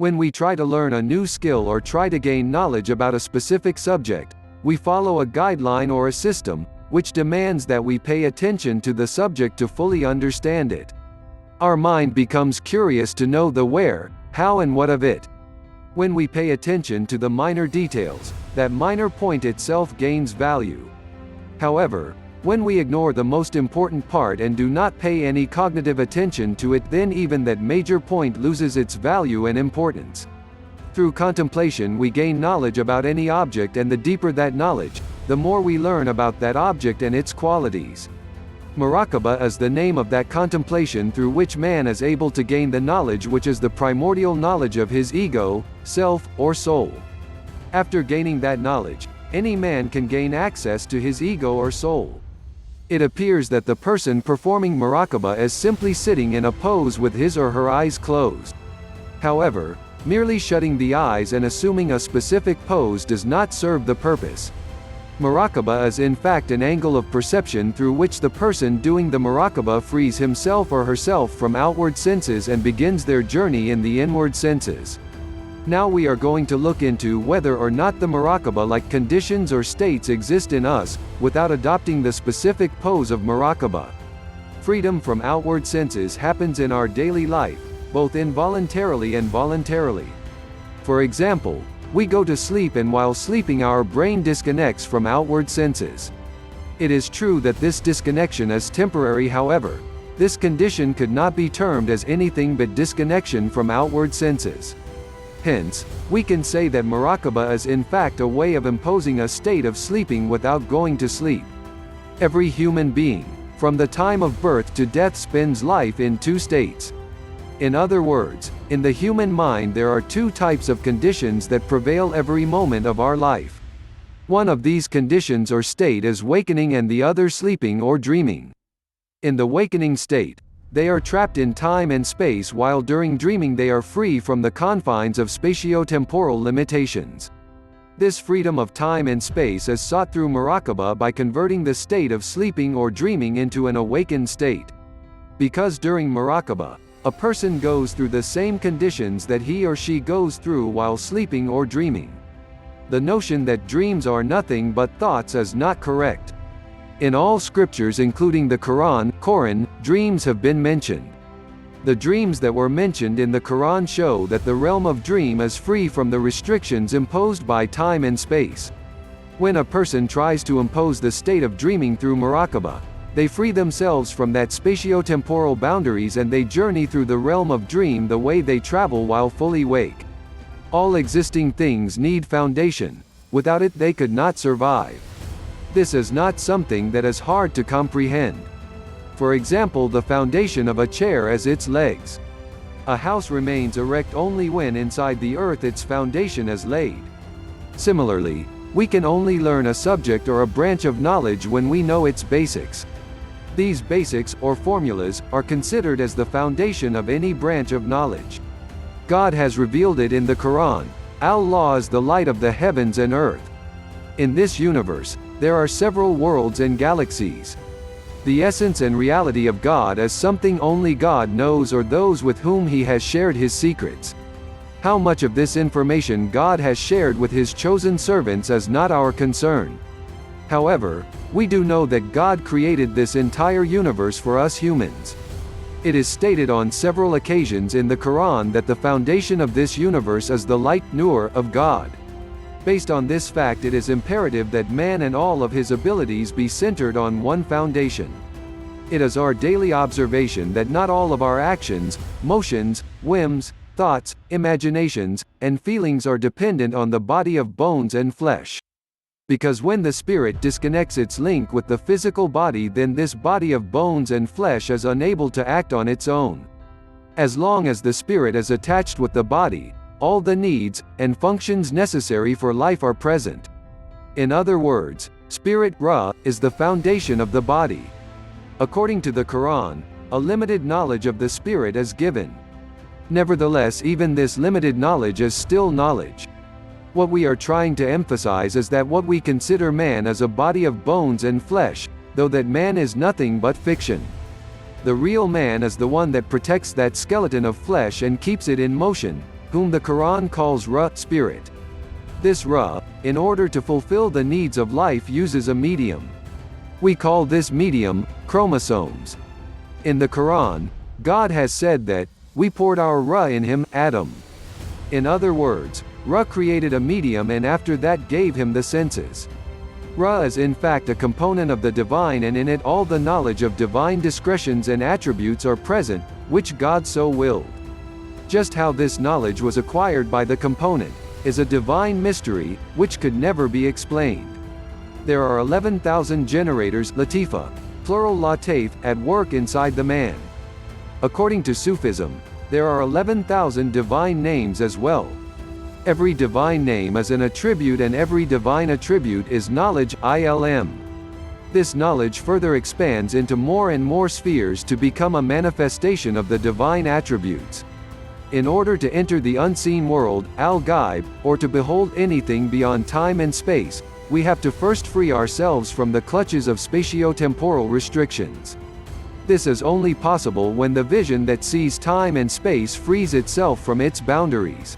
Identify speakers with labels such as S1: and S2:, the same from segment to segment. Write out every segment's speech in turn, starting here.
S1: When we try to learn a new skill or try to gain knowledge about a specific subject, we follow a guideline or a system, which demands that we pay attention to the subject to fully understand it. Our mind becomes curious to know the where, how and what of it. When we pay attention to the minor details, that minor point itself gains value. However, when we ignore the most important part and do not pay any cognitive attention to it, then even that major point loses its value and importance. Through contemplation we gain knowledge about any object, and the deeper that knowledge, the more we learn about that object and its qualities. Muraqaba is the name of that contemplation through which man is able to gain the knowledge which is the primordial knowledge of his ego, self, or soul. After gaining that knowledge, any man can gain access to his ego or soul. It appears that the person performing Muraqaba is simply sitting in a pose with his or her eyes closed. However, merely shutting the eyes and assuming a specific pose does not serve the purpose. Muraqaba is in fact an angle of perception through which the person doing the Muraqaba frees himself or herself from outward senses and begins their journey in the inward senses. Now we are going to look into whether or not the Muraqaba-like conditions or states exist in us, without adopting the specific pose of Muraqaba. Freedom from outward senses happens in our daily life, both involuntarily and voluntarily. For example, we go to sleep, and while sleeping our brain disconnects from outward senses. It is true that this disconnection is temporary, however, this condition could not be termed as anything but disconnection from outward senses. Hence, we can say that Muraqaba is in fact a way of imposing a state of sleeping without going to sleep. Every human being, from the time of birth to death, spends life in two states. In other words, in the human mind there are two types of conditions that prevail every moment of our life. One of these conditions or state is wakening and the other sleeping or dreaming. In the wakening state, they are trapped in time and space, while during dreaming they are free from the confines of spatio-temporal limitations. This freedom of time and space is sought through Muraqaba by converting the state of sleeping or dreaming into an awakened state. Because during Muraqaba, a person goes through the same conditions that he or she goes through while sleeping or dreaming. The notion that dreams are nothing but thoughts is not correct. In all scriptures including the Quran, dreams have been mentioned. The dreams that were mentioned in the Quran show that the realm of dream is free from the restrictions imposed by time and space. When a person tries to impose the state of dreaming through Muraqaba, they free themselves from that spatio-temporal boundaries and they journey through the realm of dream the way they travel while fully awake. All existing things need foundation. Without it they could not survive. This is not something that is hard to comprehend. For example, the foundation of a chair is its legs. A house remains erect only when inside the earth its foundation is laid. Similarly, we can only learn a subject or a branch of knowledge when we know its basics. These basics, or formulas, are considered as the foundation of any branch of knowledge. God has revealed it in the Quran. Allah is the light of the heavens and earth. In this universe, there are several worlds and galaxies. The essence and reality of God is something only God knows, or those with whom He has shared His secrets. How much of this information God has shared with His chosen servants is not our concern. However, we do know that God created this entire universe for us humans. It is stated on several occasions in the Quran that the foundation of this universe is the light Nur of God. Based on this fact, it is imperative that man and all of his abilities be centered on one foundation. It is our daily observation that not all of our actions, motions, whims, thoughts, imaginations, and feelings are dependent on the body of bones and flesh. Because when the spirit disconnects its link with the physical body, then this body of bones and flesh is unable to act on its own. As long as the spirit is attached with the body, all the needs and functions necessary for life are present. In other words, spirit Ra is the foundation of the body. According to the Quran, a limited knowledge of the spirit is given. Nevertheless, even this limited knowledge is still knowledge. What we are trying to emphasize is that what we consider man is a body of bones and flesh, though that man is nothing but fiction. The real man is the one that protects that skeleton of flesh and keeps it in motion, whom the Quran calls Ruh, spirit. This Ruh, in order to fulfill the needs of life, uses a medium. We call this medium chromosomes. In the Quran, God has said that, "We poured our Ruh in him, Adam." In other words, Ruh created a medium and after that gave him the senses. Ruh is in fact a component of the divine, and in it all the knowledge of divine discretions and attributes are present, which God so willed. Just how this knowledge was acquired by the component is a divine mystery, which could never be explained. There are 11,000 generators, latifa, plural latif, at work inside the man. According to Sufism, there are 11,000 divine names as well. Every divine name is an attribute and every divine attribute is knowledge, ilm. This knowledge further expands into more and more spheres to become a manifestation of the divine attributes. In order to enter the unseen world, al-ghaib, or to behold anything beyond time and space, we have to first free ourselves from the clutches of spatio-temporal restrictions. This is only possible when the vision that sees time and space frees itself from its boundaries.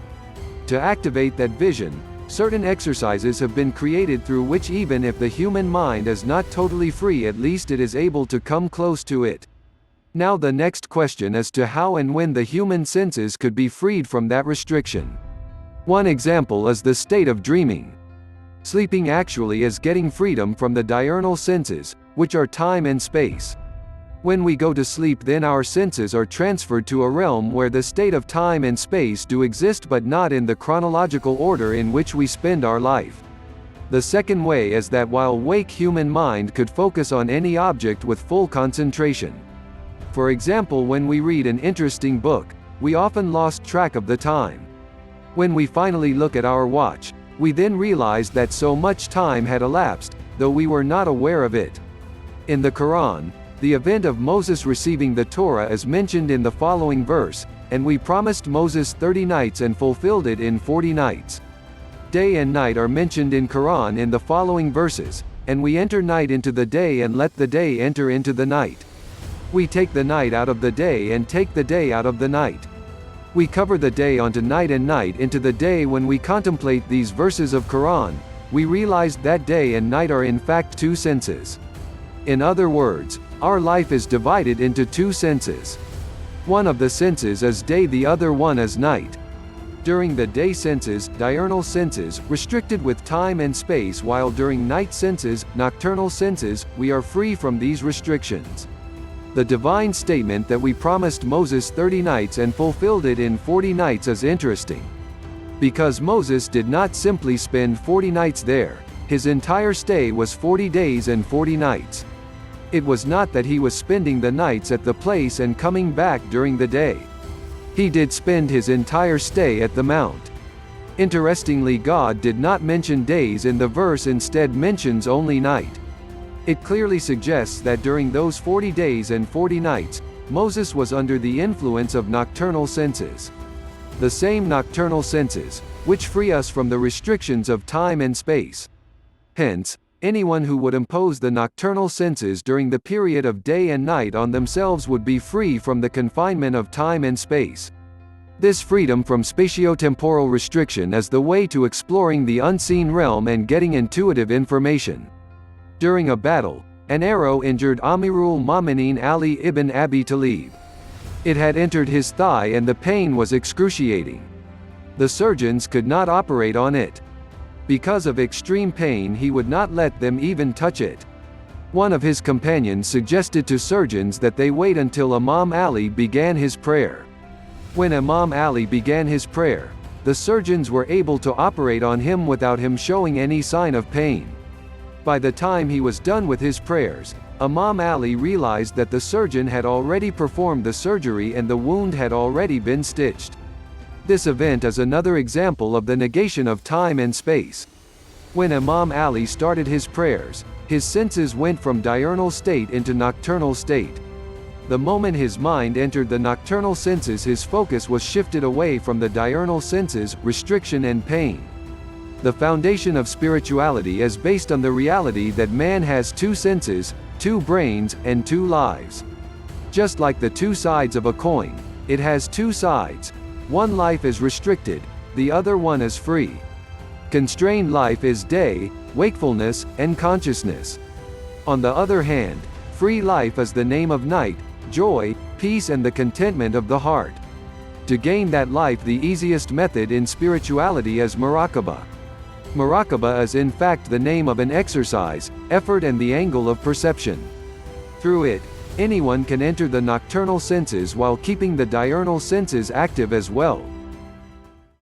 S1: To activate that vision, certain exercises have been created through which even if the human mind is not totally free, at least it is able to come close to it. Now the next question is to how and when the human senses could be freed from that restriction. One example is the state of dreaming. Sleeping actually is getting freedom from the diurnal senses, which are time and space. When we go to sleep, then our senses are transferred to a realm where the state of time and space do exist, but not in the chronological order in which we spend our life. The second way is that while awake, human mind could focus on any object with full concentration. For example, when we read an interesting book, we often lost track of the time. When we finally look at our watch, we then realize that so much time had elapsed, though we were not aware of it. In the Quran, the event of Moses receiving the Torah is mentioned in the following verse, "And we promised Moses 30 nights and fulfilled it in 40 nights." Day and night are mentioned in Quran in the following verses, "And we enter night into the day and let the day enter into the night. We take the night out of the day and take the day out of the night. We cover the day onto night and night into the day." When we contemplate these verses of Quran, we realize that day and night are in fact two senses. In other words, our life is divided into two senses. One of the senses is day, the other one is night. During the day senses, diurnal senses, restricted with time and space, while during night senses, nocturnal senses, we are free from these restrictions. The divine statement that we promised Moses 30 nights and fulfilled it in 40 nights is interesting. Because Moses did not simply spend 40 nights there, his entire stay was 40 days and 40 nights. It was not that he was spending the nights at the place and coming back during the day. He did spend his entire stay at the mount. Interestingly, God did not mention days in the verse, instead mentions only night. It clearly suggests that during those 40 days and 40 nights, Moses was under the influence of nocturnal senses. The same nocturnal senses, which free us from the restrictions of time and space. Hence, anyone who would impose the nocturnal senses during the period of day and night on themselves would be free from the confinement of time and space. This freedom from spatio-temporal restriction is the way to exploring the unseen realm and getting intuitive information. During a battle, an arrow injured Amirul Mu'minin Ali ibn Abi Talib. It had entered his thigh and the pain was excruciating. The surgeons could not operate on it. Because of extreme pain, he would not let them even touch it. One of his companions suggested to surgeons that they wait until Imam Ali began his prayer. When Imam Ali began his prayer, the surgeons were able to operate on him without him showing any sign of pain. By the time he was done with his prayers, Imam Ali realized that the surgeon had already performed the surgery and the wound had already been stitched. This event is another example of the negation of time and space. When Imam Ali started his prayers, his senses went from diurnal state into nocturnal state. The moment his mind entered the nocturnal senses, his focus was shifted away from the diurnal senses, restriction and pain. The foundation of spirituality is based on the reality that man has two senses, two brains, and two lives. Just like the two sides of a coin, it has two sides. One life is restricted, the other one is free. Constrained life is day, wakefulness, and consciousness. On the other hand, free life is the name of night, joy, peace and the contentment of the heart. To gain that life, the easiest method in spirituality is Muraqaba. Muraqaba is in fact the name of an exercise, effort and the angle of perception. Through it, anyone can enter the nocturnal senses while keeping the diurnal senses active as well.